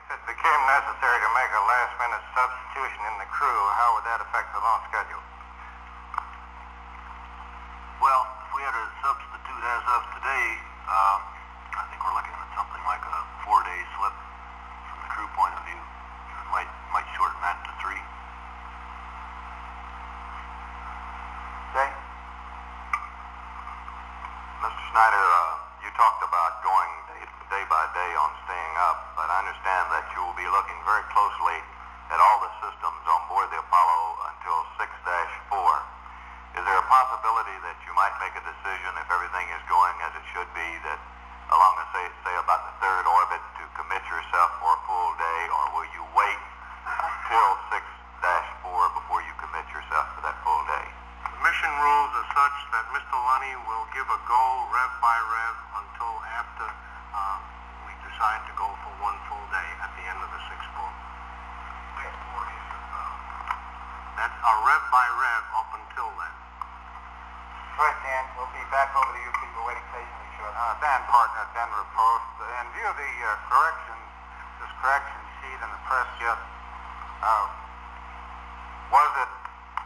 If it became necessary to make a last-minute substitution in the crew, how would that affect the launch schedule? Well, if we had a substitute as of today, I think we're looking at something like a 4-day slip from the crew point of view. Might shorten that to 3. Okay. Mr. Snyder, you talked about going day by day on staying up, but I understand that you will be looking very closely at all the systems on board the Apollo until 6-4. Is there a possibility that you might make a decision, if everything is going as it should be, that along the, say about the 3rd orbit, to commit yourself for a full day, or will you wait till 6-4 before you commit yourself for that full day? The mission rules are such that Mr. Lunny will give a go rev by rev until after we decide to go for one full day at the end of the 6th full. That's a rev by rev up until then. Right, Dan. We'll be back over to you people waiting patiently shortly. Dan Barton at Denver Post. In view of the this correction sheet in the press kit, was it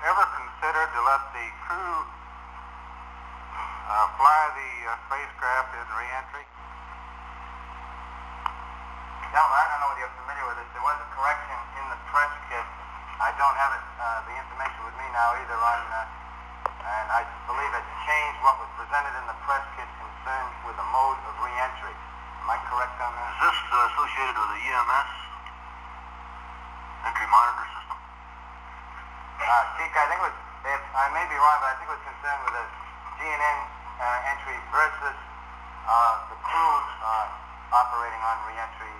ever considered to let the crew fly the spacecraft in re-entry? Gentlemen, I don't know whether you're familiar with this. There was a correction in the press kit. I don't have it, the information with me now either on, and I believe it changed what was presented in the press kit concerned with the mode of re-entry. Am I correct on that? Is this associated with the EMS entry monitor system? Chief, I think it was, if I may be wrong, but I think it was concerned with the GNN entry versus the crew operating on re-entry.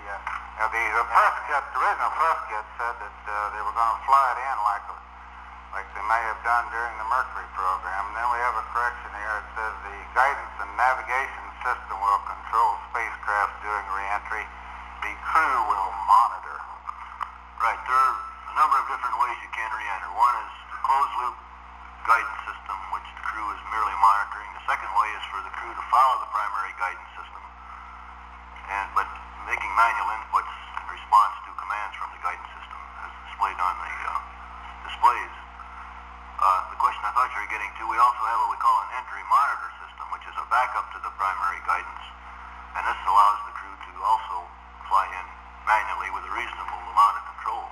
The press kit, the original press kit said that they were going to fly it in like they may have done during the Mercury program. And then we have a correction here. It says the guidance and navigation system will control spacecraft during re-entry. The crew will monitor. Right. There are a number of different ways you can re-enter. One is the closed-loop guidance system, which the crew is merely monitoring. The second way is for the crew to follow the primary guidance system, but making manual inputs in response to commands from the guidance system, as displayed on the displays. The question I thought you were getting to, we also have what we call an entry monitor system, which is a backup to the primary guidance, and this allows the crew to also fly in manually with a reasonable amount of control.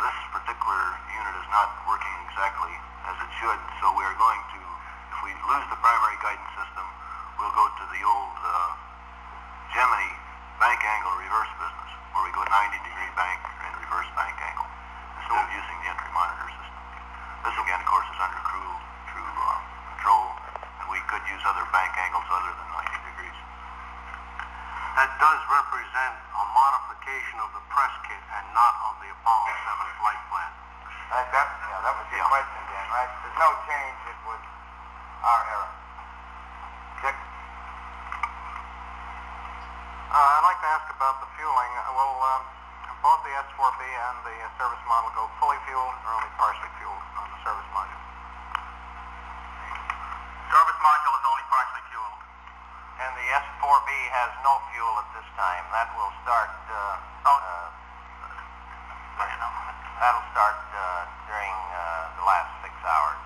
This particular unit is not working exactly as it should, so we are going to, if we lose the primary guidance system, we'll go to the old Gemini bank angle reverse business, where we go 90-degree bank and reverse bank angle, instead of using the entry monitor system. This again, of course, is under crew control, and we could use other bank angles other than 90 degrees. That does represent a modification of the press kit and not of the Apollo 7 flight plan. That was your question, Dan, right? There's no change. It was our error. Dick? I'd like to ask about the fueling. Will both the S4B and the service module go fully fueled or only partially fueled on the service module? Service module is only partially fueled. And the S4B has no fuel at this time. That will start. That'll start during the last 6 hours.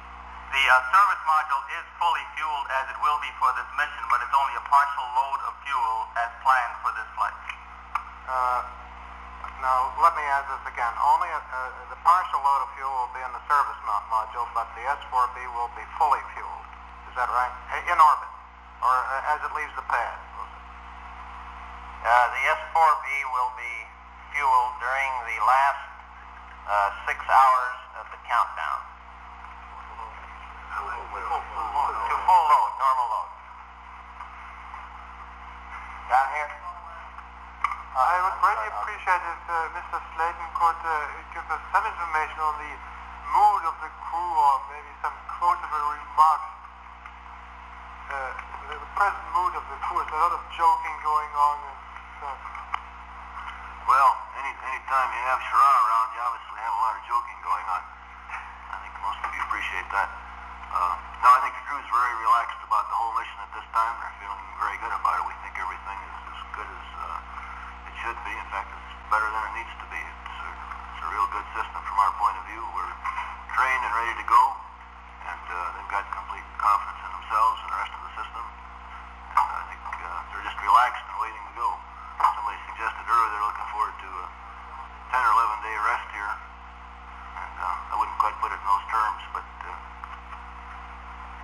The service module is fully fueled as it will be for this mission, but it's only a partial load of fuel as planned for this flight. Now, let me ask this again. Only the partial load of fuel will be in the service module, but the S4B will be fully fueled. Is that right? In orbit, or as it leaves the pad? The S4B will be fueled during the last 6 hours of the countdown. To full load, normal load. Down here? I would greatly appreciate if Mr. Slayton could give us some information on the mood of the crew, or maybe some quotable remarks. The present mood of the crew is a lot of joking going on and stuff. Well, any time you have Shara around, you obviously have a lot of joking going on. I think most of you appreciate that. No, I think the crew's very relaxed about the whole mission at this time. They're feeling very good about it. We think everything is as good as it should be. be. In fact, it's better than it needs to be. It's a real good system from our point of view. We're trained and ready to go, and they've got complete confidence in themselves and the rest of the system. And I think they're just relaxed and waiting to go. Somebody suggested earlier they're looking forward to a 10 or 11 day rest here, and I wouldn't quite put it in those terms, but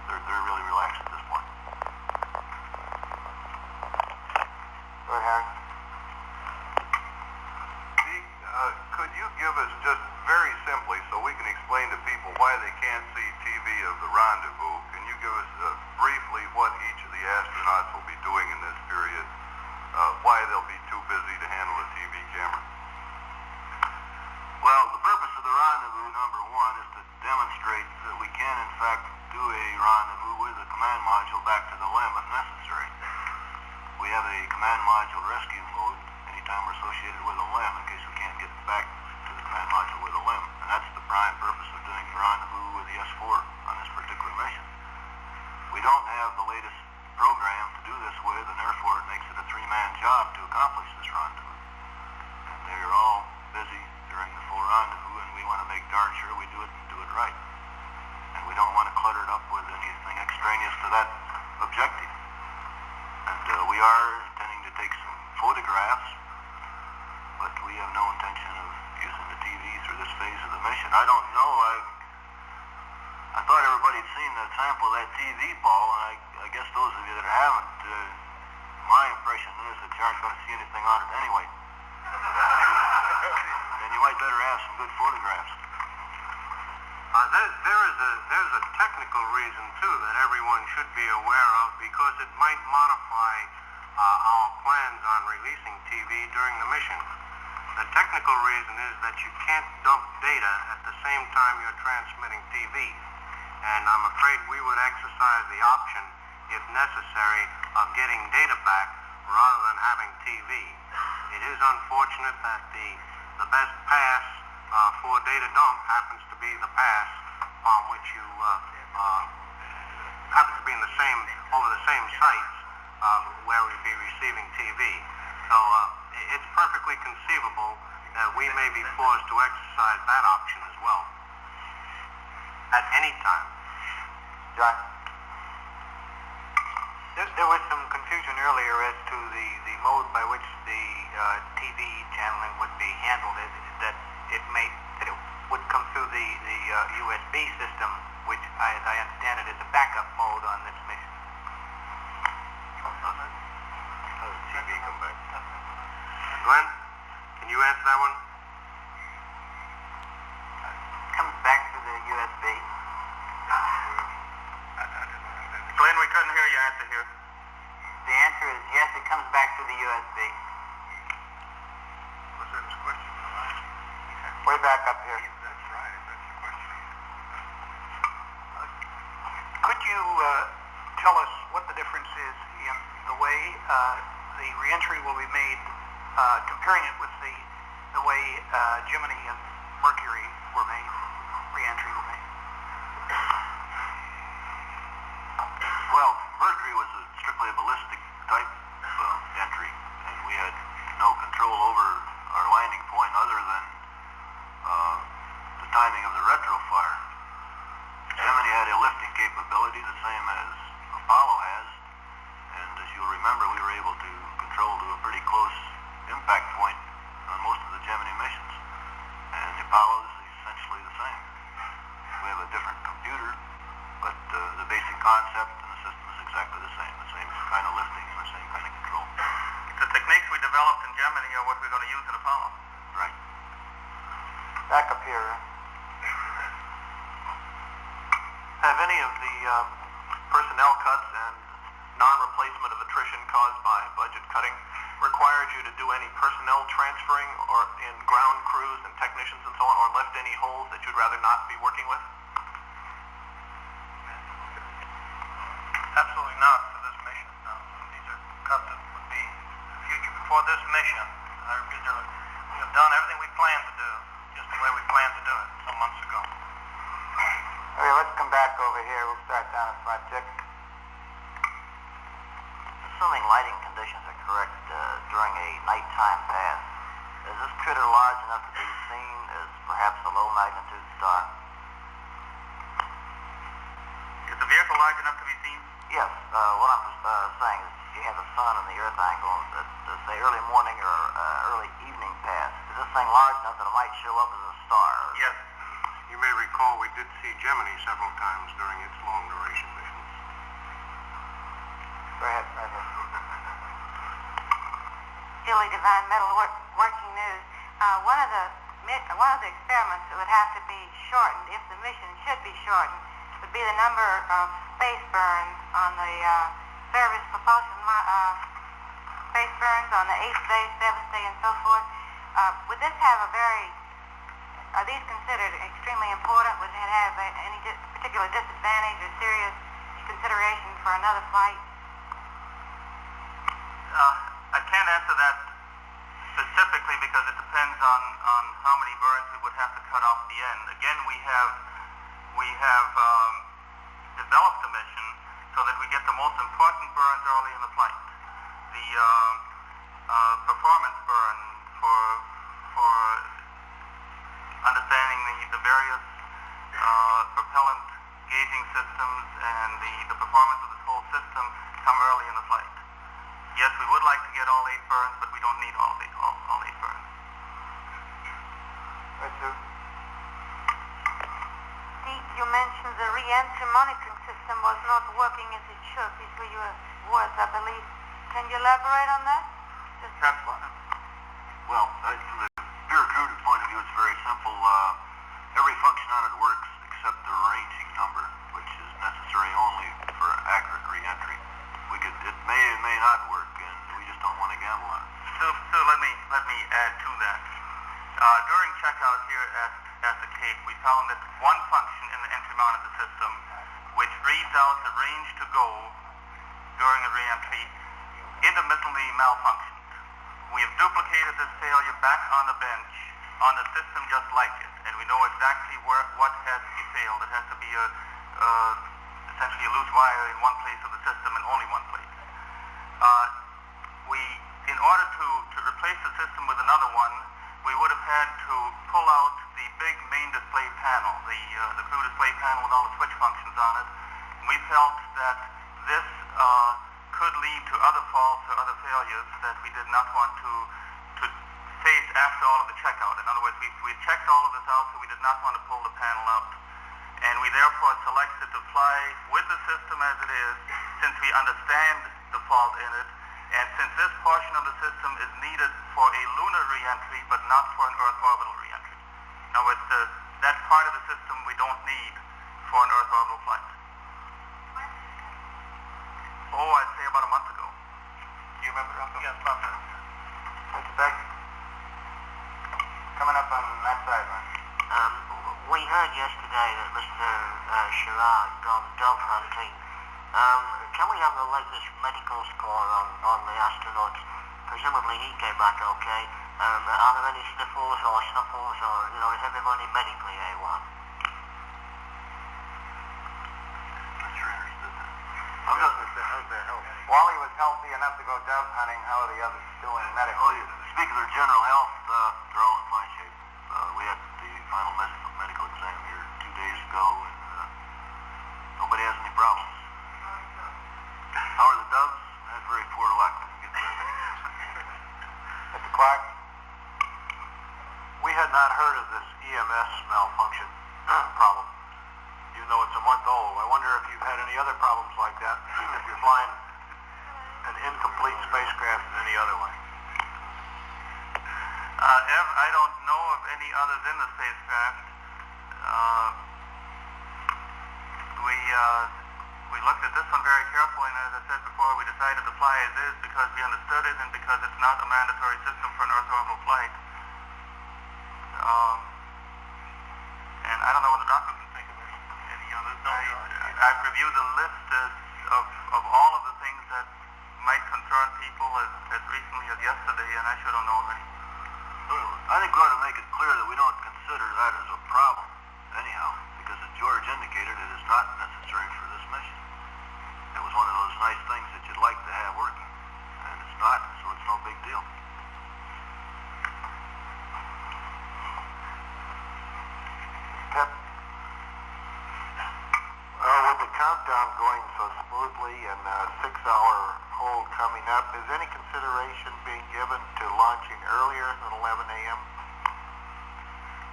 they're really relaxed at this point. Go ahead, Harry. Could you give us just very simply, so we can explain to people why they can't see TV of the rendezvous, can you give us briefly what each of the astronauts will be doing in this period, why they'll be too busy to handle a TV camera? Well, the purpose of the rendezvous, number one, is to demonstrate that we can, in fact, do a rendezvous with a command module back to the LEM if necessary. We have a command module rescue mode anytime we're associated with a LEM in case we can't get back to the command module with a LEM. And that's the prime purpose of doing the rendezvous with the S-4 on this particular mission. We don't have the latest program to do this with, and therefore it makes it a three-man job to accomplish this rendezvous. And they're all busy during the full rendezvous, and we want to make darn sure we do it and do it right. And we don't want to clutter it up with anything extraneous to that objective. And we are intending to take some photographs, but we have no intention of using the TV through this phase of the mission. I don't know. I thought everybody had seen the sample of that TV ball, and I guess those of you that haven't, my impression is that you aren't going to see anything on it anyway. And you might better have some good photographs. There's a technical reason, too, that everyone should be aware of, because it might modify our plans on releasing TV during the mission. The technical reason is that you can't dump data at the same time you're transmitting TV. And I'm afraid we would exercise the option, if necessary, of getting data back rather than having TV. It is unfortunate that the best pass for data dump happens to be the pass on which you happen to be in over the same sites where we'd be receiving TV. So it's perfectly conceivable that we may be forced to exercise that option as well at any time. John? There was some confusion earlier as to the mode by which the TV channeling would be handled. That it would come through the USB system, which, as I understand it, is a backup mode on this mission. How does TV come back? Glenn, can you answer that one? Comes back to the USB. Glenn, we couldn't hear your answer here. The answer is yes, it comes back to the USB. Was that his question? Way back up here. That's right. That's the question. Could you tell us what the difference is in the way the reentry will be made, comparing it with the way Gemini and Mercury were made, reentry were made? Well, Mercury was strictly a ballistic type entry, and we had no control over our landing point other than the timing of the retrofire. Gemini had a lifting capability the same as Apollo has, and as you'll remember, we were able to control to a pretty close impact point on most of the Gemini missions, and the Apollo is essentially the same. We have a different computer, but the basic concept and the system is exactly the same kind of lifting and the same kind of control. The techniques we developed in Germany are what we're going to use in Apollo. Right. Back up here. Have any of the personnel cuts and non-replacement of attrition caused by budget cutting required you to do any personnel transferring or in ground crews and technicians and so on, or left any holes that you'd rather not be working with? Absolutely not for this mission. No. These are cuts that would be future for this mission. I repeat, we have done everything we planned to do, just the way we planned to do it some months ago. Okay, let's come back over here. We'll start down at front. Dick. Assuming lighting conditions are correct during a nighttime pass, is this critter large enough to be seen as perhaps a low-magnitude star? Is the vehicle large enough to be seen? Yes. What I'm saying is you have the sun and the earth angle at, say, early morning or early evening pass. Is this thing large enough that it might show up as a star? Yes. You may recall we did see Gemini several times during its long-duration missions. Go ahead, right here. Julie Divine, Metal Working News. One of the experiments that would have to be shortened, if the mission should be shortened, would be the number of space burns on the service propulsion space burns on the 8th day, 7th day, and so forth. Would this have are these considered extremely important? Would it have any particular disadvantage or serious consideration for another flight? I can't answer that specifically because it depends on how many burns we would have to cut off the end. Again, we have developed the mission so that we get the most important burns early in the flight. The performance burn for understanding the various propellant gauging systems and the performance of this whole system come early in the flight. Yes, we would like to get all 8 burns, but we don't need all 8 burns. Right, Sue? Steve, you mentioned the re-entry monitoring system was not working as it should. These were your words, I believe. Can you elaborate on that? Perhaps one. Well, from the pure crew point of view, it's very simple. Every function on it works except the ranging number, which is necessary only for accurate re-entry. It may or may not work, and we just don't want to gamble on it. So let me add to that. During checkout here at the Cape, we found that one function in the entry monitor system, which reads out the range to go during a re-entry, intermittently malfunctioned. We have duplicated this failure back on the bench on a system just like it, and we know exactly what has to be failed. It has to be essentially a loose wire in one place of the system and only one place. In order to replace the system with another one, we would have had to pull out the big main display panel, the crew display panel with all the switch functions on it. We felt that this could lead to other faults or other failures that we did not want to face after all of the checkout. In other words, we checked all of this out, so we did not want to pull the panel out. And we therefore selected to fly with the system as it is, since we understand the fault in it, and since this portion of the system is needed for a lunar re-entry, but not for an Earth orbital re-entry. In other words, that part of the system we don't need for an Earth orbital flight. Oh, I'd say about a month ago. Do you remember, Uncle? Yes, about that. Mr. Beck? Coming up on that side, man. We heard yesterday that Mr. Sherrod gone dove hunting. Can we have the latest medical score on the astronauts? Presumably he came back okay. Are there any sniffles or snuffles, or is everybody medically A1? Wally was healthy enough to go dove hunting. How are the others doing medically? Speak of their general health, they're all in fine shape. We had the final medical exam here 2 days ago, and nobody has any problems. How are the doves? Had very poor luck. Mr. Clark? We had not heard of this EMS malfunction problem, even though it's a month old. I wonder if you've had any other problems like that, if you're flying an incomplete spacecraft in any other way. Ev, I don't know of any others in the spacecraft. We looked at this one very carefully, and as I said before, we decided to fly as is because we understood it and because it's not a mandatory system for an Earth orbital flight. And I don't know whether Doctor can think of any others. I've reviewed the list of all of the things that might concern people as recently as yesterday, and I sure don't know of any. I think we ought to make it clear that we don't consider that as a problem, anyhow, because as George indicated, it is not necessary for this mission. It was one of those nice things that you'd like to have working, and it's not, so it's no big deal. Pep? With the countdown going so smoothly and a 6-hour hold coming up, is any consideration being given to launching earlier than 11 a.m.?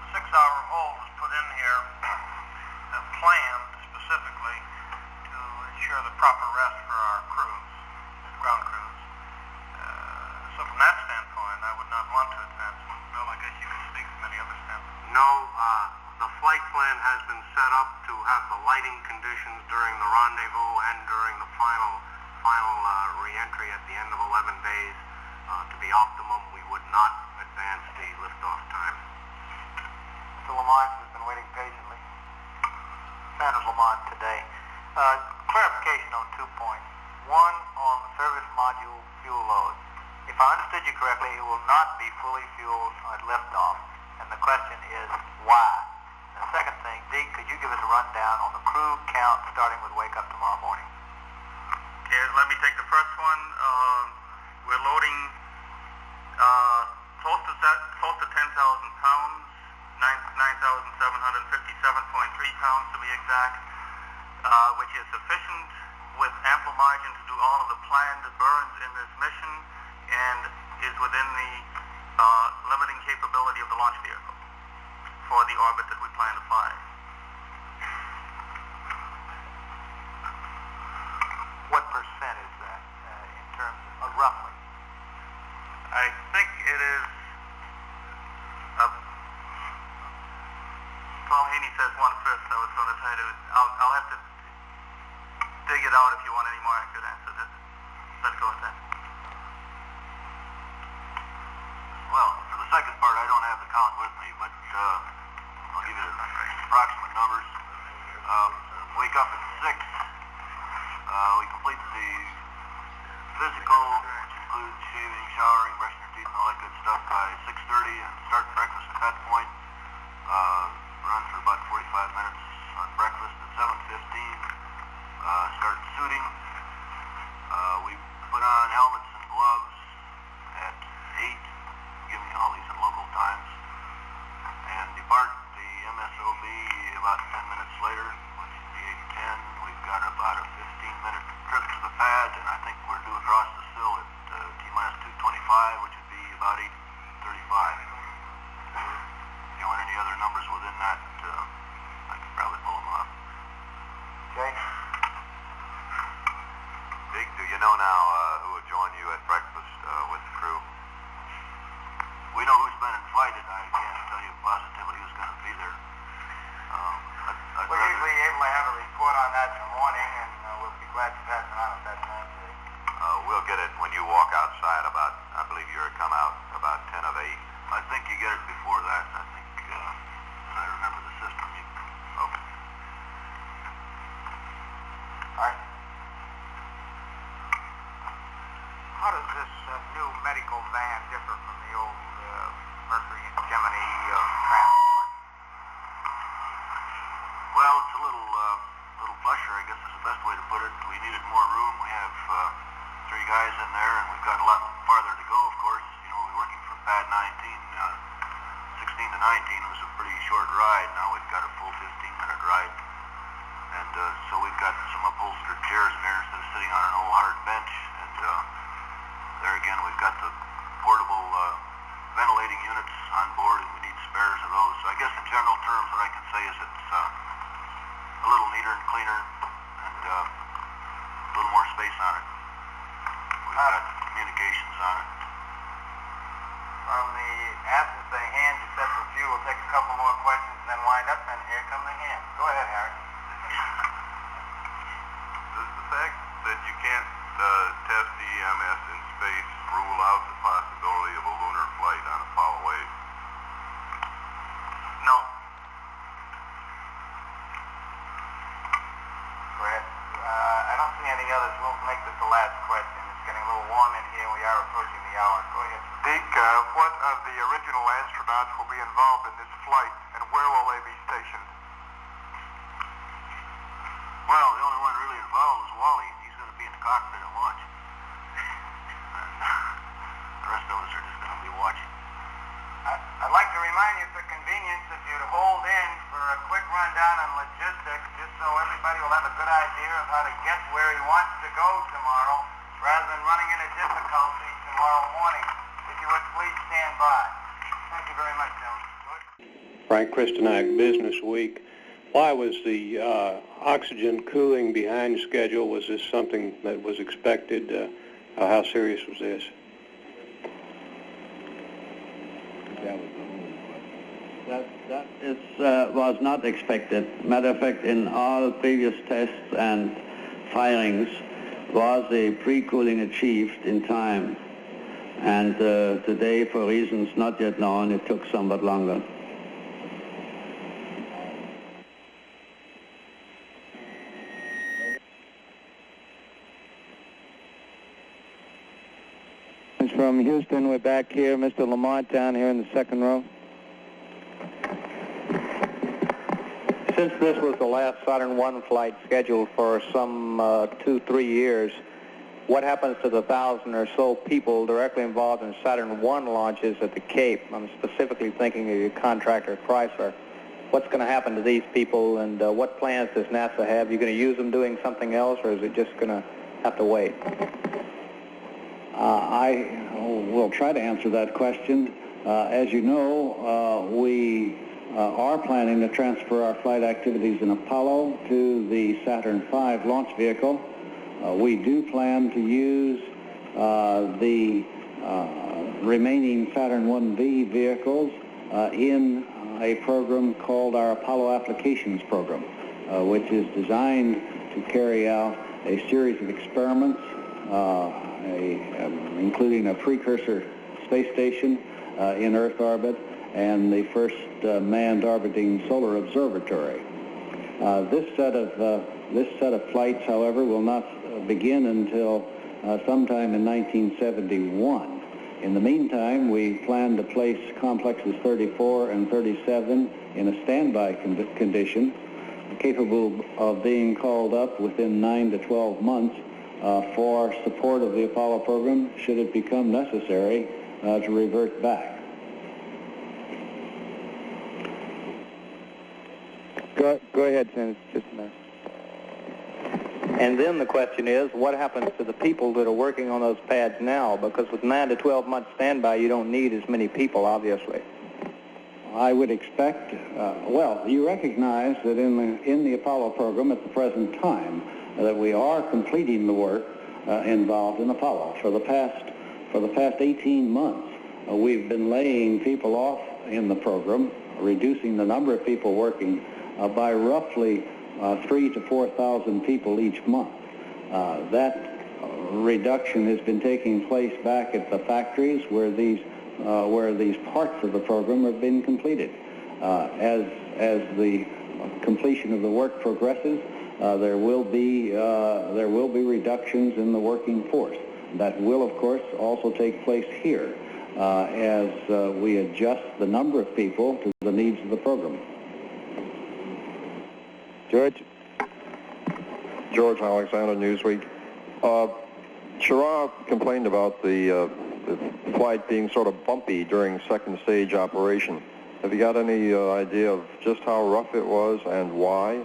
The 6-hour hold was put in here and planned specifically to ensure the proper rest for our crews, ground crews. So from that standpoint, I would not want to advance. Bill, I guess you can speak from any other standpoint. No, the flight plan has been set up to have the lighting conditions during the rendezvous and during the final re-entry at the end of 11 days to be optimum. We would not advance the liftoff time. Mr. Lamont has been waiting patiently. Sanders Lamont today. Clarification on 2 points. One, on the service module fuel load. If I understood you correctly, it will not be fully fueled at liftoff. And the question is, why? And the second thing, Deke, could you give us a rundown on the crew count starting with wake up tomorrow morning? Okay, let me take the first one. We're loading close to 10,000 pounds, 9,757.3 pounds to be exact, which is sufficient with ample margin to do all of the planned burns in this mission and is within the limiting capability of the launch vehicle for the orbit that we plan to fly. What percent is that in terms of roughly? I think it is Paul Haney says 1/5. I was going to try to. I'll have to dig it out if you want any more accurate answer. Let's go with that. Well, for the second part, I don't have the count with me, but I'll give you the approximate numbers. Wake up at 6. We complete the physical, which includes shaving, showering, brushing your teeth, and all that good stuff by 6:30, and start breakfast at that point. Run for about 45 minutes on breakfast at 7:15. Start suiting. We put on helmets and gloves at 8, giving you all these in local times, and depart the MSOB about 10 minutes later, which is the 8:10. We've got about a 15-minute trip to the pad, and I think we're due across the sill at T-minus 225, which would be about 8:35. If you want any other numbers within that, I could probably pull them off. Okay. Dick, do you know now who will join you at breakfast with the crew? We know who's been invited. I can't tell you positively who's going to be there. We're usually able to have a report on that in the morning, and we'll be glad to pass it on at that time. We'll get it when you walk outside about, I believe you're to come out about 10 of 8. I think you get it before that. I think, I remember the system. Okay. All right. How does this new medical van differ from the old Mercury and Gemini transport? Well, it's a little plusher, I guess is the best way to put it. We needed more room. We have 3 guys in there, and we've got a lot farther to go, of course. You know, we're working from pad 19. 16 to 19 was a pretty short ride. Now we've got a full 15-minute ride. And so we've got some upholstered chairs in there instead of sitting on an old hard bench. And there again, we've got the portable ventilating units on board, and we need spares of those. So I guess in general terms, what I can say is it's a little neater and cleaner, and a little more space on it. We've got communications on it. From the absence of hands except for a few, we'll take a couple more questions and then wind up, and here come the hands. Go ahead, Harry. Does the fact that you can't test the EMS in space rule out the possibility of a lunar flight on Apollo 8? No. Go ahead. I don't see any others. We'll make this the last question. It's getting a little warm in here. We are approaching the hour. Go ahead. Deke, what of the original astronauts will be involved in this flight, and where will they be stationed? Well, the only one really involved was Wally. He's going to be in the cockpit at launch. And the rest of us are just going to be watching. I'd like to remind you for convenience if you'd hold in for a quick rundown on logistics, just so everybody will have a good idea of how to get where he wants to go tomorrow, rather than running into difficulty tomorrow morning. If you would please stand by. Thank you very much, gentlemen. Frank Kristonak, Business Week. Why was the oxygen cooling behind schedule? Was this something that was expected? How serious was this? That was not expected. Matter of fact, in all previous tests and firings was a pre-cooling achieved in time. And today, for reasons not yet known, it took somewhat longer. From Houston, we're back here. Mr. Lamont down here in the second row. Since this was the last Saturn I flight scheduled for some 2-3 years, what happens to the 1,000 or so people directly involved in Saturn I launches at the Cape? I'm specifically thinking of your contractor, Chrysler. What's going to happen to these people, and what plans does NASA have? Are you going to use them doing something else, or is it just going to have to wait? I will try to answer that question. As you know, we are planning to transfer our flight activities in Apollo to the Saturn V launch vehicle. We do plan to use the remaining Saturn 1B vehicles in a program called our Apollo Applications Program, which is designed to carry out a series of experiments, including a precursor space station in Earth orbit and the first manned orbiting solar observatory. This set of flights, however, will not begin until sometime in 1971. In the meantime, we plan to place complexes 34 and 37 in a standby condition, capable of being called up within 9 to 12 months for support of the Apollo program should it become necessary to revert back. Go ahead, Senator. Just a minute. And then the question is, what happens to the people that are working on those pads now? Because with 9 to 12 months standby, you don't need as many people, obviously. I would expect, well, you recognize that in the Apollo program at the present time, that we are completing the work involved in Apollo. For the past 18 months, we've been laying people off in the program, reducing the number of people working by roughly 3,000 to 4,000 people each month. That reduction has been taking place back at the factories where these parts of the program have been completed. As the completion of the work progresses, there will be reductions in the working force. That will, of course, also take place here as we adjust the number of people to the needs of the program. George Alexander, Newsweek. Schirra complained about the flight being sort of bumpy during second stage operation. Have you got any idea of just how rough it was and why?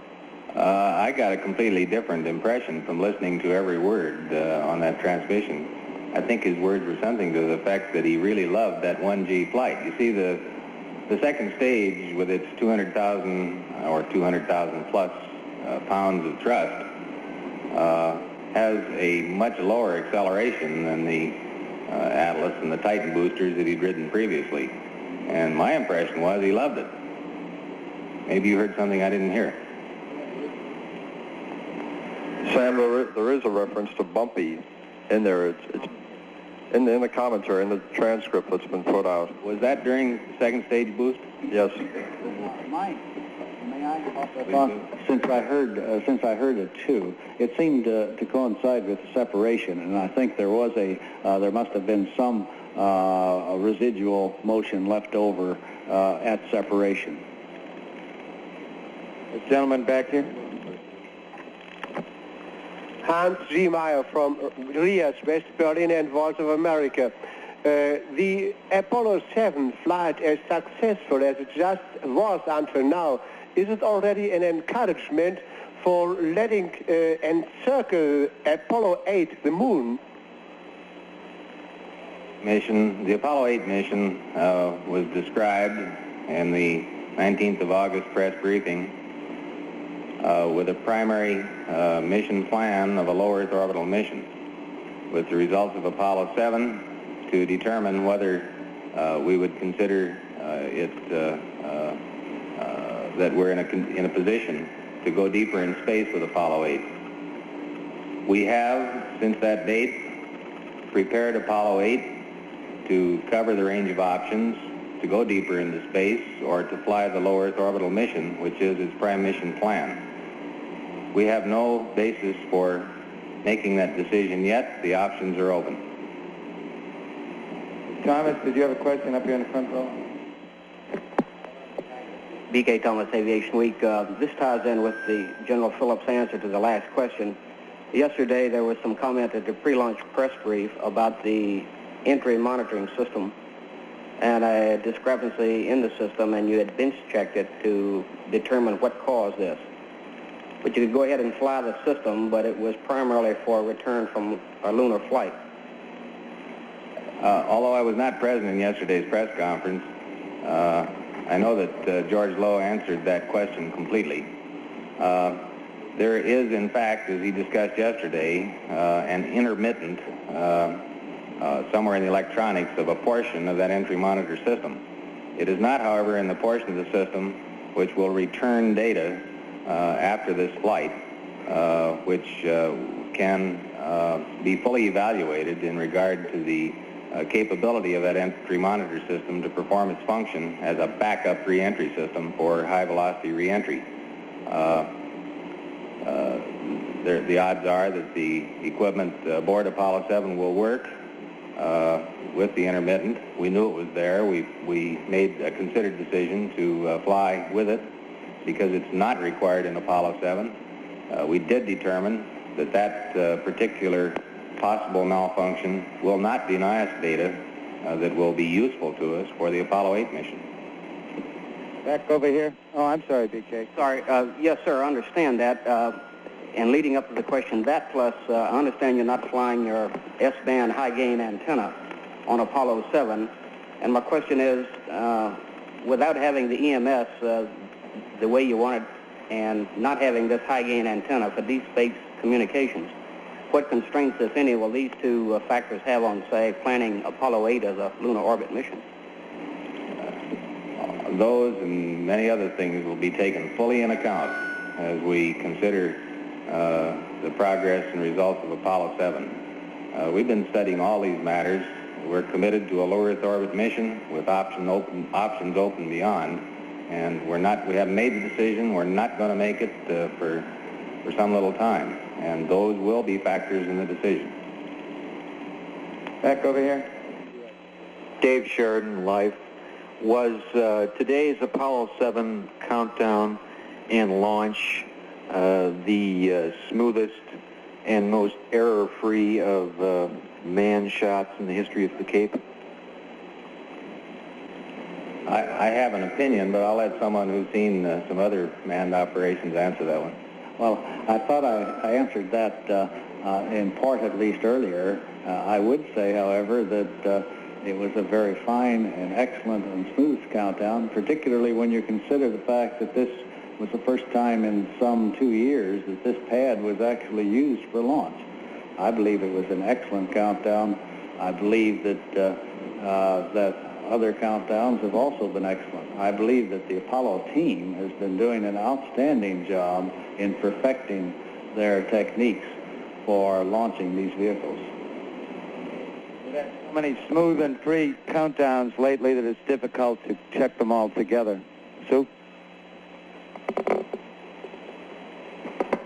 I got a completely different impression from listening to every word on that transmission. I think his words were something to the effect that he really loved that 1G flight. You see, the second stage, with its 200,000 or 200,000 plus pounds of thrust, has a much lower acceleration than the Atlas and the Titan boosters that he'd ridden previously. And my impression was he loved it. Maybe you heard something I didn't hear. Sam, there is a reference to bumpy in there. It's in the commentary, in the transcript that's been put out. Was that during second stage boost? Yes. May I? Since I heard it too, it seemed to coincide with the separation, and I think there must have been some residual motion left over at separation. This gentleman back here. Hans G. Meyer from Riyadh, West Berlin and Voice of America. the Apollo 7 flight, as successful as it just was until now, is it already an encouragement for letting encircle Apollo 8 the moon? The Apollo 8 mission was described in the 19th of August press briefing with a primary mission plan of a low Earth orbital mission, with the results of Apollo 7 to determine whether we would consider that we're in a position to go deeper in space with Apollo 8. We have, since that date, prepared Apollo 8 to cover the range of options, to go deeper into space, or to fly the low Earth orbital mission, which is its prime mission plan. We have no basis for making that decision yet. The options are open. Thomas, did you have a question up here in the front row? B.K. Thomas, Aviation Week. This ties in with the General Phillips' answer to the last question. Yesterday, there was some comment at the pre-launch press brief about the entry monitoring system and a discrepancy in the system, and you had bench-checked it to determine what caused this. But you could go ahead and fly the system, but it was primarily for a return from a lunar flight. Although I was not present in yesterday's press conference, I know that George Lowe answered that question completely. There is, in fact, as he discussed yesterday, an intermittent somewhere in the electronics of a portion of that entry monitor system. It is not, however, in the portion of the system which will return data after this flight, which can be fully evaluated in regard to the capability of that entry monitor system to perform its function as a backup reentry system for high-velocity reentry. The odds are that the equipment aboard Apollo 7 will work with the intermittent. We knew it was there. We made a considered decision to fly with it because it's not required in Apollo 7. We did determine that particular possible malfunction will not deny us data that will be useful to us for the Apollo 8 mission. Back over here. Oh, I'm sorry, BK. Sorry. Yes, sir, I understand that. And leading up to the question, that plus, I understand you're not flying your S-band high-gain antenna on Apollo 7. And my question is, without having the EMS the way you want it and not having this high-gain antenna for deep space communications, what constraints, if any, will these two factors have on, say, planning Apollo 8 as a lunar orbit mission? Those and many other things will be taken fully in account as we consider the progress and results of Apollo 7. We've been studying all these matters. We're committed to a low Earth orbit mission with options open beyond, and we haven't made the decision. We're not going to make it for some little time, and those will be factors in the decision. Back over here. Dave Sheridan, Life. Was today's Apollo 7 countdown and launch the smoothest and most error-free of manned shots in the history of the Cape? I have an opinion, but I'll let someone who's seen some other manned operations answer that one. Well, I thought I answered that in part at least earlier. I would say, however, that it was a very fine and excellent and smooth countdown, particularly when you consider the fact that this was the first time in some 2 years that this pad was actually used for launch. I believe it was an excellent countdown. I believe that that other countdowns have also been excellent. I believe that the Apollo team has been doing an outstanding job in perfecting their techniques for launching these vehicles. We've had so many smooth and free countdowns lately that it's difficult to check them all together. Sue?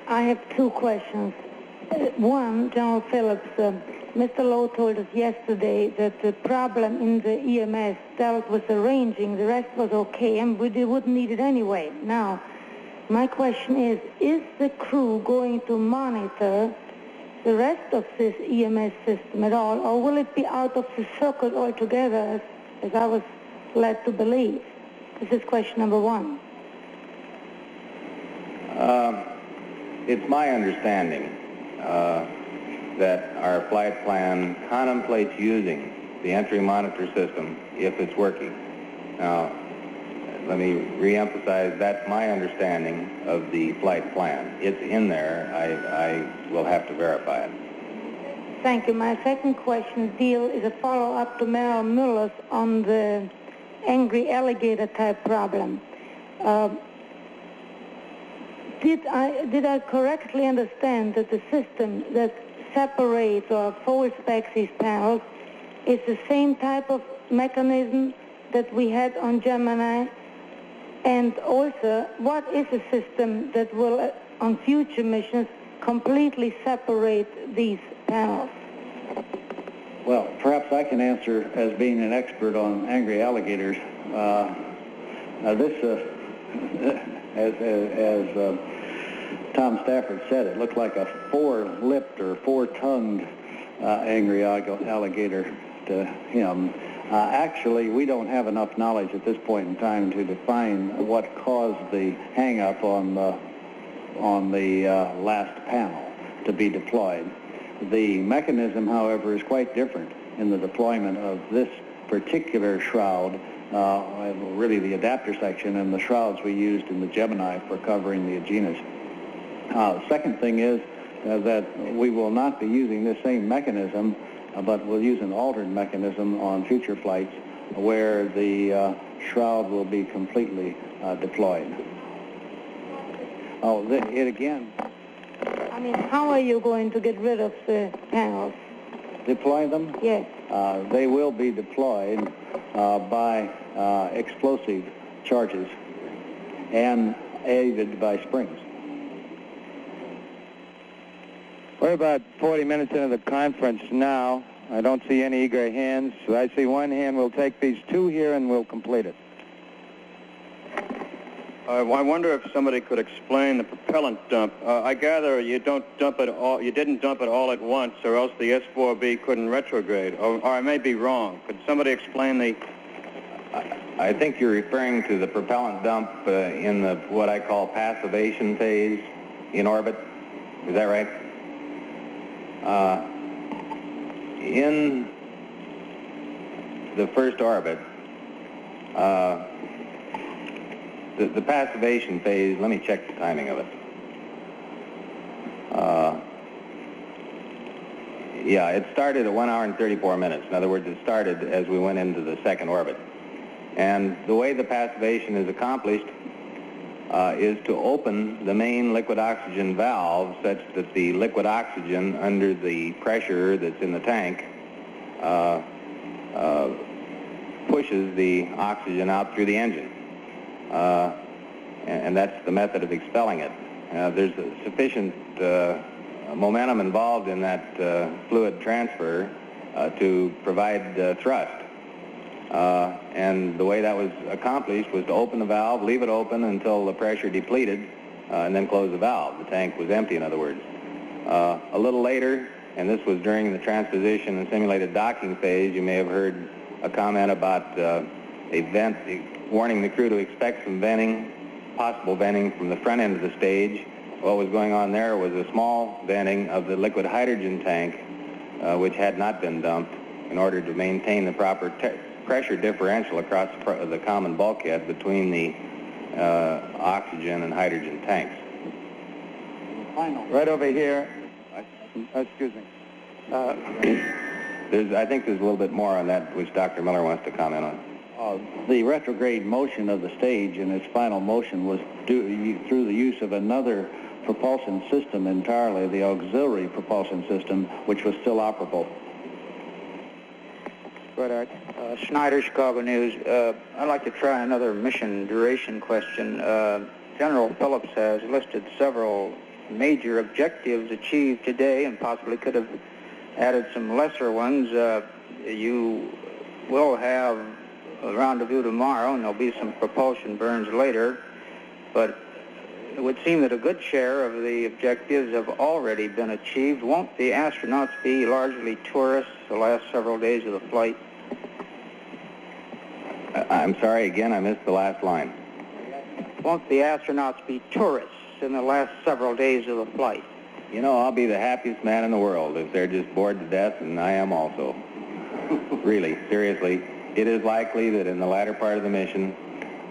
I have two questions. One, General Phillips, Mr. Lowe told us yesterday that the problem in the EMS dealt with the ranging. The rest was okay, and we wouldn't need it anyway. Now, my question is the crew going to monitor the rest of this EMS system at all, or will it be out of the circuit altogether, as I was led to believe? This is question number one. It's my understanding that our flight plan contemplates using the entry monitor system if it's working. Now, let me reemphasize, that's my understanding of the flight plan. It's in there. I will have to verify it. Thank you. My second question is a follow-up to Merrill Muller's on the angry alligator type problem. Did I correctly understand that the system that separates or folds back these panels is the same type of mechanism that we had on Gemini? And also, what is a system that will, on future missions, completely separate these panels? Well, perhaps I can answer as being an expert on angry alligators. As Tom Stafford said, it looked like a four-lipped or four-tongued angry alligator to him. Actually, we don't have enough knowledge at this point in time to define what caused the hang-up on the last panel to be deployed. The mechanism, however, is quite different in the deployment of this particular shroud, really the adapter section, and the shrouds we used in the Gemini for covering the Aegenas. The second thing is that we will not be using this same mechanism, but we'll use an altered mechanism on future flights where the shroud will be completely deployed. It again. I mean, how are you going to get rid of the panels? Deploy them? Yes. They will be deployed by explosive charges and aided by springs. We're about 40 minutes into the conference now. I don't see any eager hands. So I see one hand. We'll take these two here and we'll complete it. I wonder if somebody could explain the propellant dump. I gather you don't dump it all. You didn't dump it all at once, or else the S4B couldn't retrograde. Or I may be wrong. Could somebody explain the? I think you're referring to the propellant dump in the what I call passivation phase in orbit. Is that right? In the first orbit, the passivation phase, let me check the timing of it. Yeah, it started at 1 hour and 34 minutes. In other words, it started as we went into the second orbit. And the way the passivation is accomplished is to open the main liquid oxygen valve such that the liquid oxygen under the pressure that's in the tank pushes the oxygen out through the engine. And that's the method of expelling it. There's sufficient momentum involved in that fluid transfer to provide thrust. And the way that was accomplished was to open the valve, leave it open until the pressure depleted, and then close the valve. The tank was empty, in other words. A little later, and this was during the transposition and simulated docking phase, you may have heard a comment about a vent, warning the crew to expect some venting, possible venting from the front end of the stage. What was going on there was a small venting of the liquid hydrogen tank, which had not been dumped, in order to maintain the proper pressure differential across the common bulkhead between the oxygen and hydrogen tanks. Right over here. Excuse me. I think there's a little bit more on that which Dr. Miller wants to comment on. The retrograde motion of the stage in its final motion was through the use of another propulsion system entirely, the auxiliary propulsion system, which was still operable. Schneider, Chicago News. I'd like to try another mission duration question. General Phillips has listed several major objectives achieved today and possibly could have added some lesser ones. You will have a rendezvous tomorrow, and there'll be some propulsion burns later. But it would seem that a good share of the objectives have already been achieved. Won't the astronauts be largely tourists the last several days of the flight? I'm sorry, again, I missed the last line. Won't the astronauts be tourists in the last several days of the flight? You know, I'll be the happiest man in the world if they're just bored to death, and I am also. Really, seriously, it is likely that in the latter part of the mission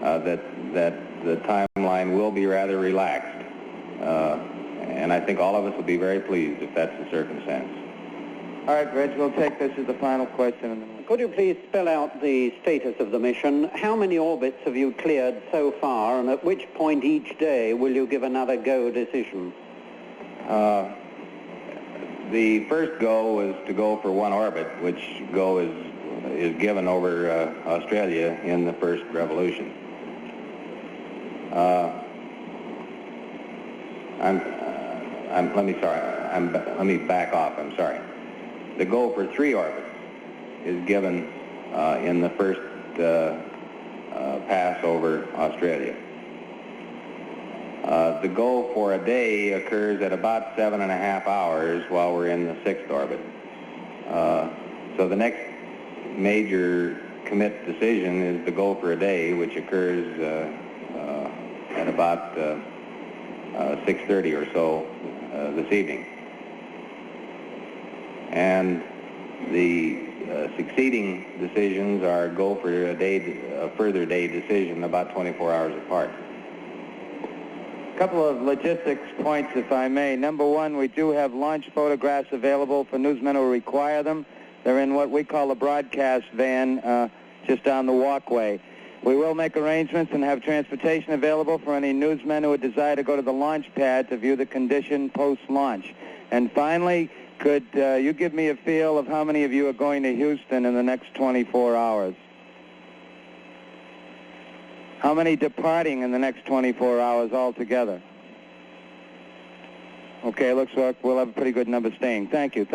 that the timeline will be rather relaxed. And I think all of us will be very pleased if that's the circumstance. All right, Reg, we'll take this as the final question. Could you please spell out the status of the mission? How many orbits have you cleared so far, and at which point each day will you give another go decision? The first go is to go for one orbit, which go is given over Australia in the first revolution. Let me back off. I'm sorry. The go for 3 orbits is given in the first pass over Australia. The go for a day occurs at about 7.5 hours while we're in the 6th orbit. So the next major commit decision is the go for a day, which occurs at about 6:30 or so this evening. And the succeeding decisions are go for a further day decision about 24 hours apart. A couple of logistics points, if I may. Number one, we do have launch photographs available for newsmen who require them. They're in what we call a broadcast van just down the walkway. We will make arrangements and have transportation available for any newsmen who would desire to go to the launch pad to view the condition post-launch. And finally, could you give me a feel of how many of you are going to Houston in the next 24 hours? How many departing in the next 24 hours altogether? Okay, looks like we'll have a pretty good number staying. Thank you.